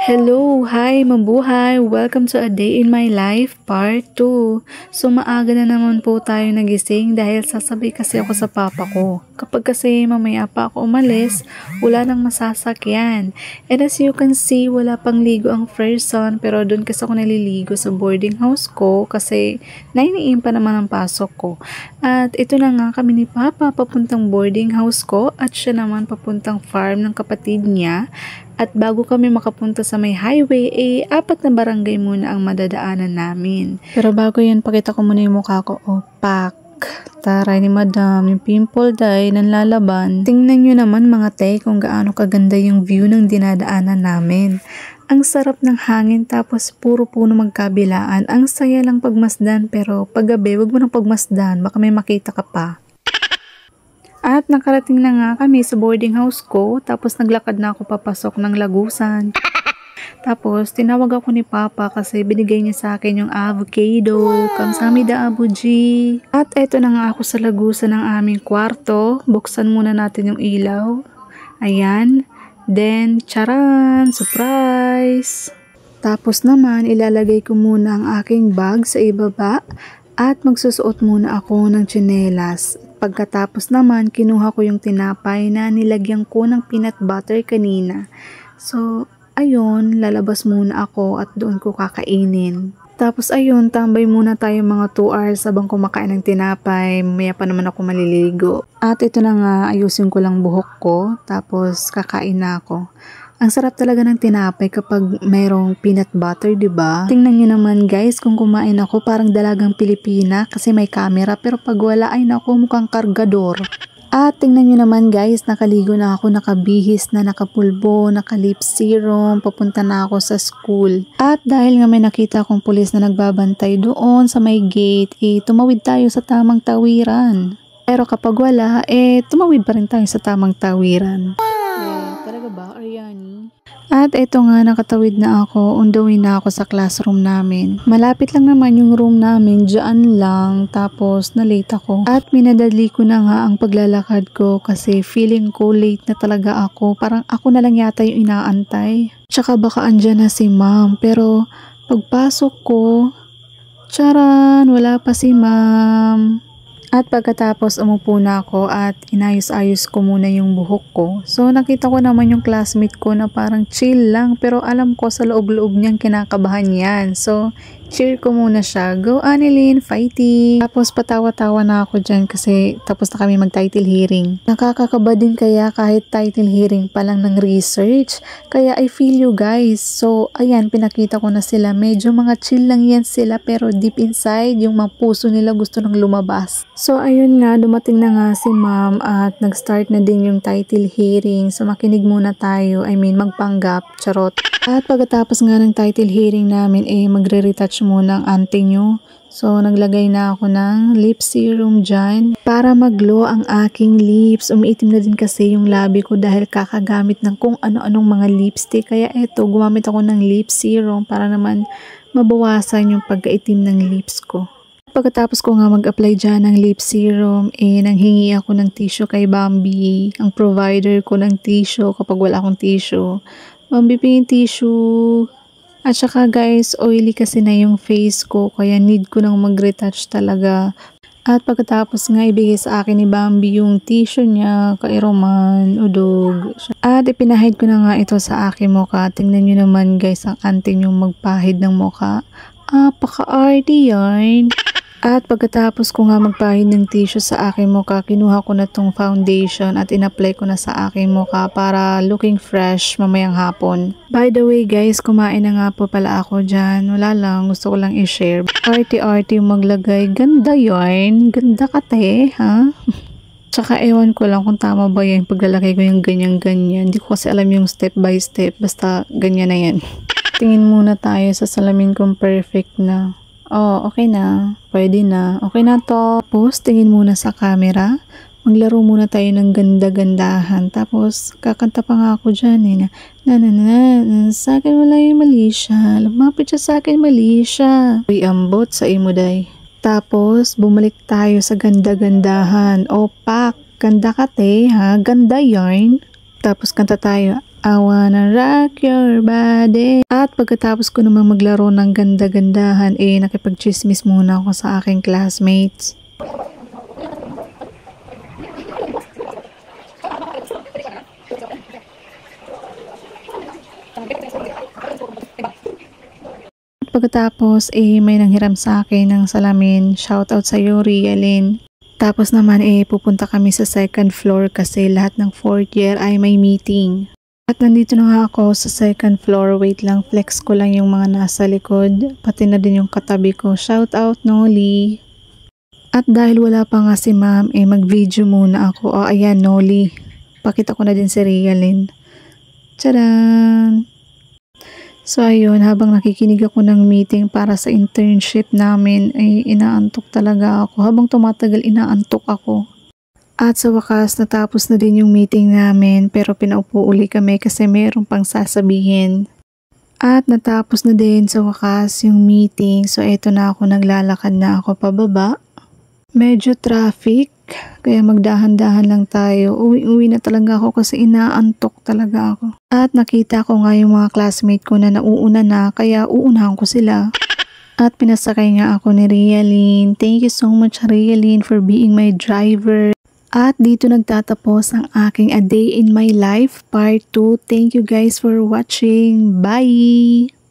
Hello, hi, mabuhay! Welcome to A Day in My Life Part 2. So maaga na naman po tayo nagising dahil sasabay kasi ako sa papa ko. Kapag kasi mamaya pa ako umalis, wala nang masasakyan. And as you can see, wala pang ligo ang first son pero doon kasi ako naliligo sa boarding house ko kasi 9 AM pa naman ang pasok ko. At ito na nga kami ni papa papuntang boarding house ko at siya naman papuntang farm ng kapatid niya. At bago kami makapunta sa may highway, 4 na barangay muna ang madadaanan namin. Pero bago yan, pakita ko muna yung mukha ko. Pak! Taray ni madam, yung pimple dye, nanlalaban. Tingnan nyo naman mga te kung gaano kaganda yung view ng dinadaanan namin. Ang sarap ng hangin tapos puro puno magkabilaan. Ang saya lang pagmasdan pero paggabi, wag mo nang pagmasdan, baka may makita ka pa. At nakarating na nga kami sa boarding house ko, tapos naglakad na ako papasok ng Lagusan. Tapos tinawag ako ni Papa kasi binigay niya sa akin yung avocado, kamsamida abuji. At eto na nga ako sa Lagusan ng aming kwarto, buksan muna natin yung ilaw. Ayan, then charan, surprise! Tapos naman ilalagay ko muna ang aking bag sa ibaba at magsusuot muna ako ng tsinelas. Pagkatapos naman, kinuha ko yung tinapay na nilagyan ko ng peanut butter kanina. So, ayun, lalabas muna ako at doon ko kakainin. Tapos ayun, tambay muna tayo mga 2 hours habang kumakain ng tinapay. Mamaya pa naman ako maliligo. At ito na nga, ayusin ko lang buhok ko. Tapos kakain na ako. Ang sarap talaga ng tinapay kapag mayroong peanut butter, diba? Tingnan nyo naman guys, kung kumain ako parang dalagang Pilipina kasi may camera. Pero pag wala ay naku, mukhang kargador. At tingnan nyo naman guys, nakaligo na ako, nakabihis na, nakapulbo, nakalip serum, papunta na ako sa school. At dahil nga may nakita akong pulis na nagbabantay doon sa may gate, tumawid tayo sa tamang tawiran. Pero kapag wala, tumawid pa rin tayo sa tamang tawiran. Talaga ba, Ariani? At eto nga, nakatawid na ako, on the way na ako sa classroom namin. Malapit lang naman yung room namin, dyan lang, tapos na-late ako. At minadali ko na nga ang paglalakad ko kasi feeling ko late na talaga ako. Parang ako na lang yata yung inaantay. Tsaka baka andyan na si ma'am, pero pagpasok ko, charan, wala pa si ma'am. At pagkatapos umupo na ako at inayos-ayos ko muna yung buhok ko. So nakita ko naman yung classmate ko na parang chill lang pero alam ko sa loob-loob niyang kinakabahan yan. So cheer ko muna siya. Go Annalyn, fighting! Tapos patawa-tawa na ako dyan kasi tapos na kami mag-title hearing. Nakakakaba din kaya kahit title hearing pa lang ng research. Kaya I feel you guys. So ayan, pinakita ko na sila. Medyo mga chill lang yan sila pero deep inside yung mga puso nila gusto nang lumabas. So ayun nga, dumating na nga si ma'am at nag-start na din yung title hearing. So makinig muna tayo, magpanggap, charot. At pagkatapos nga ng title hearing namin, magre-retouch muna ang ante nyo. So naglagay na ako ng lip serum dyan para mag-glow ang aking lips. Umiitim na din kasi yung labi ko dahil kakagamit ng kung ano-anong mga lipstick. Kaya eto, gumamit ako ng lip serum para naman mabawasan yung pagkaitim ng lips ko. Pagkatapos ko nga mag-apply dyan ng lip serum, nanghingi ako ng tissue kay Bambi. Ang provider ko ng tissue kapag wala akong tissue. Bambi, pingin tissue. At saka guys, oily kasi na yung face ko kaya need ko nang mag-retouch talaga. At pagkatapos nga ibigay sa akin ni Bambi yung tissue niya, kay Roman, udog. At ipinahid ko na nga ito sa aking mukha. Tingnan nyo naman guys, ang ante yung magpahid ng mukha. Paka-arty yarn. At pagkatapos ko nga magpahid ng tissue sa aking mukha, kinuha ko na tong foundation at in-apply ko na sa aking mukha para looking fresh mamayang hapon. By the way guys, kumain na nga po pala ako dyan. Wala lang, gusto ko lang i-share. Arty-arty yung maglagay. Ganda yarn. Ganda ka te, ha? Tsaka ewan ko lang kung tama ba yung paglalagay ko yung ganyan-ganyan. Hindi ko kasi alam yung step by step. Basta ganyan na yan. Tingin muna tayo sa salamin kung perfect na. Okay na. Pwede na. Okay na to. Tapos, tingin muna sa camera. Maglaro muna tayo ng ganda-gandahan. Tapos, kakanta pa nga ako dyan sa akin wala yung mali siya. Lumapit siya sa akin mali siya. Uy, ambot sa imuday. Tapos, bumalik tayo sa ganda-gandahan. Pak, ganda ka te, ha? Ganda yarn. Tapos, kanta tayo. I wanna rock your body. At pagkatapos ko naman maglaro ng ganda-gandahan, nakipag-chismis muna ako sa aking classmates. Pagkatapos may nanghiram sa akin ng salamin. Shoutout sa iyo, Rialyn. Tapos naman pupunta kami sa second floor kasi lahat ng fourth year ay may meeting. At nandito na nga ako sa second floor. Wait lang, flex ko lang yung mga nasa likod. Pati na din yung katabi ko. Shoutout, Noli. At dahil wala pa nga si ma'am, mag-video muna ako. Oh, ayan, Noli. Pakita ko na din si Rialyn. Tcharan! So ayun, habang nakikinig ako ng meeting para sa internship namin, inaantok talaga ako. Habang tumatagal, inaantok ako. At sa wakas, natapos na din yung meeting namin, pero pinaupo uli kami kasi mayroong pang sasabihin. At natapos na din sa wakas yung meeting, so eto na ako, naglalakad na ako pababa. Medyo traffic, kaya magdahan-dahan lang tayo. Uwi na talaga ako kasi inaantok talaga ako. At nakita ko nga yung mga classmate ko na nauuna na, kaya uunahan ko sila. At pinasakay nga ako ni Rialyn. Thank you so much, Rialyn, for being my driver. At dito nagtatapos ang aking A Day in My Life Part 2. Thank you guys for watching. Bye!